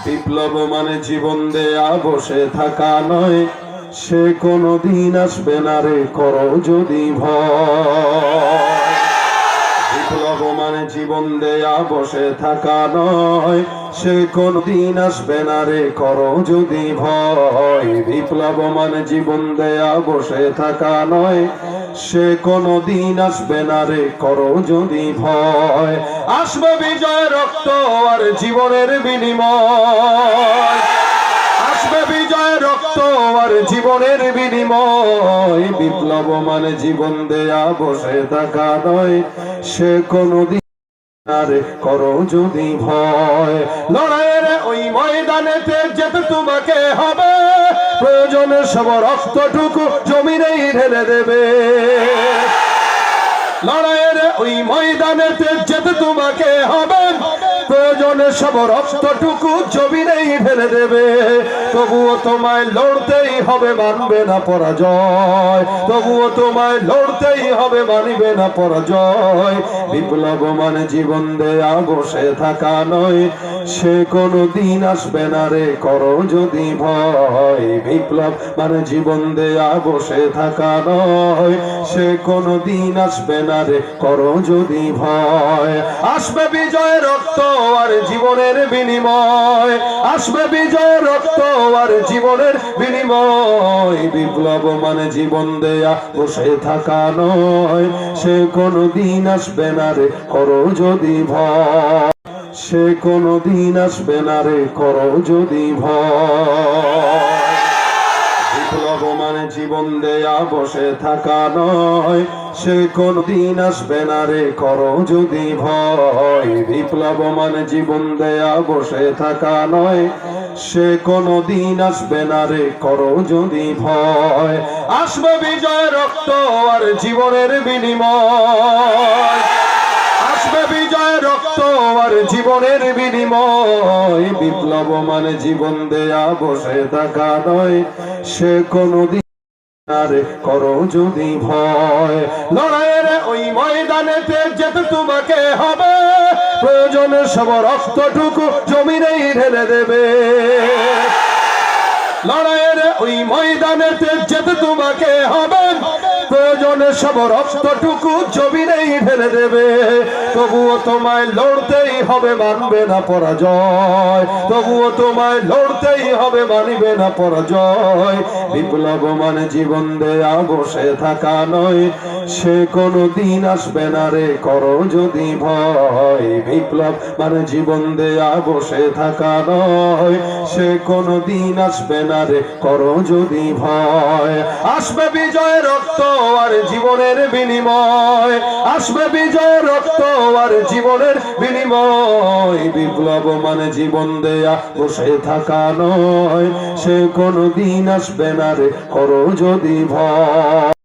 বিপ্লব মানে জীবন দেয়া বসে থাকা নয়, সে কোনদিন আসবে না রে করো যদি ভয়। বিপ্লব মানে জীবন দেয়া বসে থাকা নয়, সে কোনদিন আসবে না রে করো যদি ভয়। বিপ্লব মানে জীবন দেয়া বসে থাকা নয়, সে কোনদিন আসবে না রে করো যদি ভয়। আসবে বিজয় রক্ত আর জীবনের বিনিময়, আসবে বিজয় রক্ত আর জীবনের বিনিময়। বিপ্লব মানে জীবন দেয়া বসে থাকা নয়, সে কোনদিন আরে করো যদি ভয়। লড়াইয়ের ওই ময়দানেতে যেতে তোমাকে হবে, প্রয়োজনে সব রক্তটুকু জমিনেই ঢেলে দেবে। লড়াইয়ের ওই ময়দানেতে যেতে তোমাকে হবে, প্রয়োজনে সব রক্তটুকু জমিনেই ঢেলে দেবে। তবুও তোমায় লড়তেই হবে, মানবে না পরাজয়। তবুও তোমায় লড়তেই হবে, মানবে না পরাজয়। বিপ্লব মানে জীবন দেয়া বসে থাকা নয়, সে কোনদিন আসবে না রে করো যদি ভয়। বিপ্লব মানে জীবন দেয়া বসে থাকা নয়, সে কোনদিন আসবে না রে করো যদি ভয়। আসবে বিজয় রক্ত আর জীবনের বিনিময়, আসবে বিজয় রক্ত আর জীবনের বিনিময়। বিপ্লব মানে জীবন দেয়া বসে থাকা নয়, সে কোনদিন আসবে না রে করো যদি ভয়। সে কোনদিন আসবে না রে করো যদি ভয়। বিপ্লব মানে জীবন দেয়া বসে থাকা নয়, সে কোনদিন আসবে না রে করো যদি ভয়। বিপ্লব মানে জীবন দেয়া বসে থাকা নয়, সে কোনদিন আসবে না রে করো যদি ভয়। আসবে বিজয় রক্ত আর জীবনের বিনিময়, আসবে বিজয় রক্ত আর জীবনের বিনিময়। বিপ্লব মানে জীবন দেয়া বসে থাকা নয়, সে কোনদিন আরে করো যদি ভয়। লড়াইয়ের ওই ময়দানেতে যেতে তোমাকে হবে, প্রয়োজনে সব রক্তটুকু জমিনেই ঢেলে দেবে। লড়াইয়ের ওই ময়দানেতে যেতে তোমাকে হবে, প্রয়োজনে সব রক্তটুকু জমিনেই ঢেলে দেবে। তবুও তোমায় লড়তেই হবে, মানবে না পরাজয়। তবুও তোমায় লড়তেই হবে, মানবে না পরাজয়। বিপ্লব মানে জীবন দেয়া বসে থাকা নয়, সে কোনদিন আসবে না রে করো যদি ভয়। বিপ্লব মানে জীবন দেয়া বসে থাকা নয়, সে কোনদিন আসবে না রে করো যদি ভয়। আসবে বিজয় রক্ত আর জীবনের বিনিময়, আসবে বিজয় রক্ত আর জীবনের বিনিময়। বিপ্লব মানে জীবন দেয়া বসে থাকা নয়, সে কোনদিন আসবে না রে করো যদি ভয়।